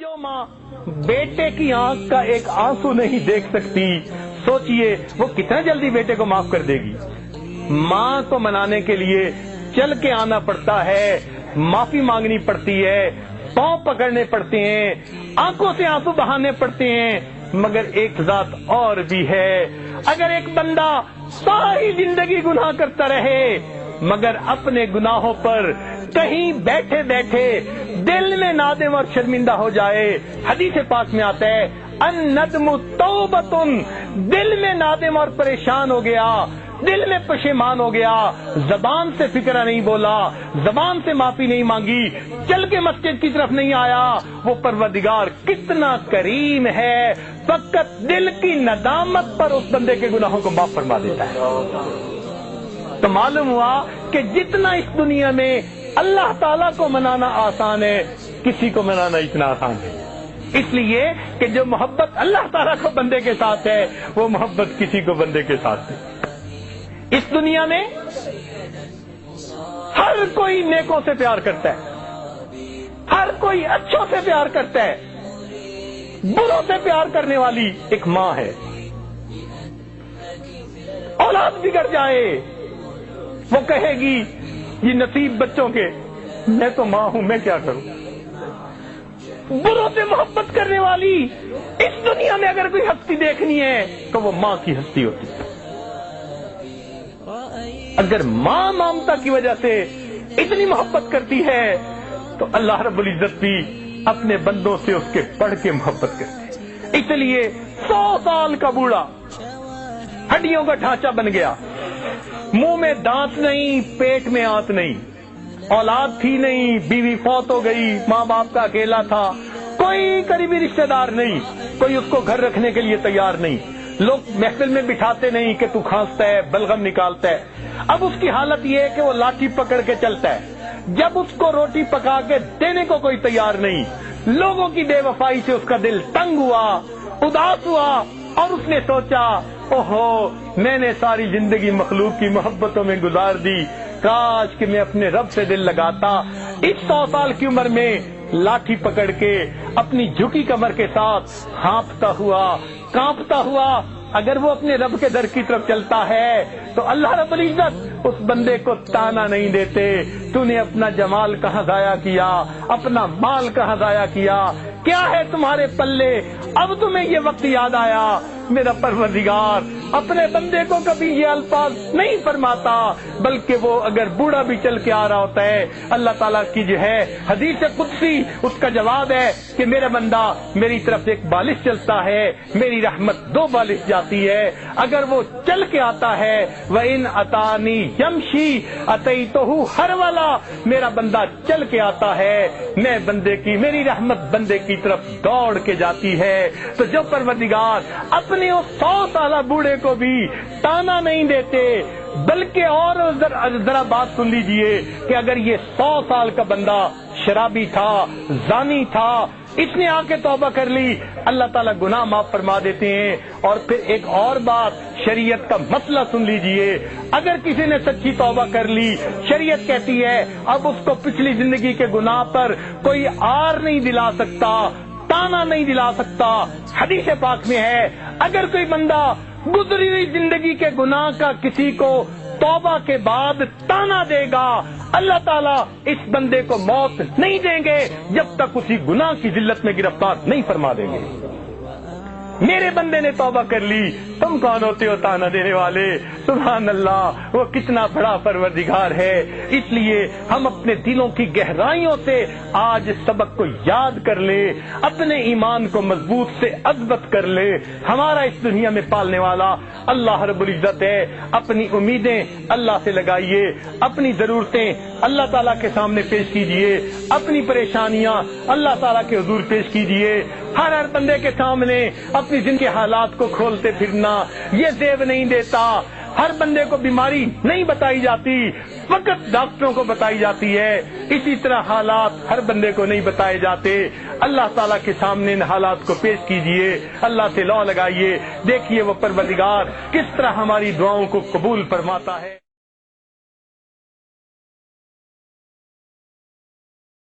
جو ماں بیٹے کی آنکھ کا ایک آنسو نہیں دیکھ سکتی، سوچئے وہ کتنا جلدی بیٹے کو معاف کر دے گی۔ ماں کو منانے کے لیے چل کے آنا پڑتا ہے، معافی مانگنی پڑتی ہے، پاؤں پکڑنے پڑتے ہیں، آنکھوں سے آنسو بہانے پڑتے ہیں۔ مگر ایک ذات اور بھی ہے، اگر ایک بندہ ساری زندگی گناہ کرتا رہے مگر اپنے گناہوں پر کہیں بیٹھے بیٹھے دل میں نادم اور شرمندہ ہو جائے، حدیث پاک میں آتا ہے الندم توبۃ، دل میں نادم اور پریشان ہو گیا، دل میں پشیمان ہو گیا، زبان سے فکرہ نہیں بولا، زبان سے معافی نہیں مانگی، چل کے مسجد کی طرف نہیں آیا، وہ پروردگار کتنا کریم ہے، فقط دل کی ندامت پر اس بندے کے گناہوں کو معاف فرما دیتا ہے۔ تو معلوم ہوا کہ جتنا اس دنیا میں اللہ تعالیٰ کو منانا آسان ہے، کسی کو منانا اتنا آسان ہے، اس لیے کہ جو محبت اللہ تعالیٰ کو بندے کے ساتھ ہے وہ محبت کسی کو بندے کے ساتھ ہے۔ اس دنیا میں ہر کوئی نیکوں سے پیار کرتا ہے، ہر کوئی اچھوں سے پیار کرتا ہے، بروں سے پیار کرنے والی ایک ماں ہے۔ اولاد بگڑ جائے وہ کہے گی یہ نصیب بچوں کے، میں تو ماں ہوں، میں کیا کروں۔ بروں سے محبت کرنے والی اس دنیا میں اگر کوئی ہستی دیکھنی ہے تو وہ ماں کی ہستی ہوتی ہے۔ اگر ماں ممتا کی وجہ سے اتنی محبت کرتی ہے تو اللہ رب العزت بھی اپنے بندوں سے اس کے بڑھ کے محبت کرتے ہیں۔ اس لیے 100 سال کا بوڑھا ہڈیوں کا ڈھانچہ بن گیا، منہ میں دانت نہیں، پیٹ میں آنت نہیں، اولاد تھی نہیں، بیوی فوت ہو گئی، ماں باپ کا اکیلا تھا، کوئی قریبی رشتہ دار نہیں، کوئی اس کو گھر رکھنے کے لیے تیار نہیں، لوگ محفل میں بٹھاتے نہیں کہ تو کھانستا ہے، بلغم نکالتا ہے۔ اب اس کی حالت یہ ہے کہ وہ لاٹھی پکڑ کے چلتا ہے، جب اس کو روٹی پکا کے دینے کو کوئی تیار نہیں، لوگوں کی بے وفائی سے اس کا دل تنگ ہوا، اداس ہوا، اور اس نے سوچا اوہو میں نے ساری زندگی مخلوق کی محبتوں میں گزار دی، کاش کہ میں اپنے رب سے دل لگاتا۔ اس 100 سال کی عمر میں لاٹھی پکڑ کے اپنی جھکی کمر کے ساتھ ہانپتا ہوا، کانپتا ہوا اگر وہ اپنے رب کے در کی طرف چلتا ہے تو اللہ رب العزت اس بندے کو تانا نہیں دیتے، تو نے اپنا جمال کہاں ضائع کیا، اپنا مال کہاں ضائع کیا، کیا ہے تمہارے پلے، اب تمہیں یہ وقت یاد آیا۔ میرا پروردگار اپنے بندے کو کبھی یہ الفاظ نہیں فرماتا، بلکہ وہ اگر بوڑھا بھی چل کے آ رہا ہوتا ہے، اللہ تعالیٰ کی جو ہے حدیث قدسی اس کا جواب ہے کہ میرا بندہ میری طرف سے 1 بالش چلتا ہے، میری رحمت 2 بالش جاتی ہے۔ اگر وہ چل کے آتا ہے وَإِنْ أَتَانِي يَمْشِي أَتَيْتُهُ هَرْوَلًا، میرا بندہ چل کے آتا ہے، میں بندے کی، میری رحمت بندے کی طرف دوڑ کے جاتی ہے۔ تو جو پروردگار اپنے اس 100 سالہ بوڑھے کو بھی تانا نہیں دیتے، بلکہ اور ذرا بات سن لیجئے کہ اگر یہ 100 سال کا بندہ شرابی تھا، زانی تھا، اس نے آ کے توبہ کر لی، اللہ تعالیٰ گناہ معاف فرما دیتے ہیں۔ اور پھر ایک اور بات، شریعت کا مسئلہ سن لیجئے، اگر کسی نے سچی توبہ کر لی، شریعت کہتی ہے اب اس کو پچھلی زندگی کے گناہ پر کوئی آر نہیں دلا سکتا، تانا نہیں دلا سکتا۔ حدیث پاک میں ہے اگر کوئی بندہ گزری ہوئی زندگی کے گناہ کا کسی کو توبہ کے بعد تانا دے گا، اللہ تعالیٰ اس بندے کو موت نہیں دیں گے جب تک اسی گناہ کی ذلت میں گرفتار نہیں فرما دیں گے۔ میرے بندے نے توبہ کر لی، تم کون ہوتے ہو تانا دینے والے؟ سبحان اللہ، وہ کتنا بڑا پروردگار ہے۔ اس لیے ہم اپنے دلوں کی گہرائیوں سے آج سبق کو یاد کر لے، اپنے ایمان کو مضبوط سے اثبت کر لے۔ ہمارا اس دنیا میں پالنے والا اللہ رب العزت ہے۔ اپنی امیدیں اللہ سے لگائیے، اپنی ضرورتیں اللہ تعالیٰ کے سامنے پیش کیجئے، اپنی پریشانیاں اللہ تعالیٰ کے حضور پیش کیجئے۔ ہر بندے کے سامنے اپنی زندگی کے حالات کو کھولتے پھرنا یہ زیب نہیں دیتا۔ ہر بندے کو بیماری نہیں بتائی جاتی، فقط ڈاکٹروں کو بتائی جاتی ہے، اسی طرح حالات ہر بندے کو نہیں بتائے جاتے۔ اللہ تعالیٰ کے سامنے ان حالات کو پیش کیجئے، اللہ سے لو لگائیے، دیکھیے وہ پروردگار کس طرح ہماری دعاؤں کو قبول فرماتا ہے۔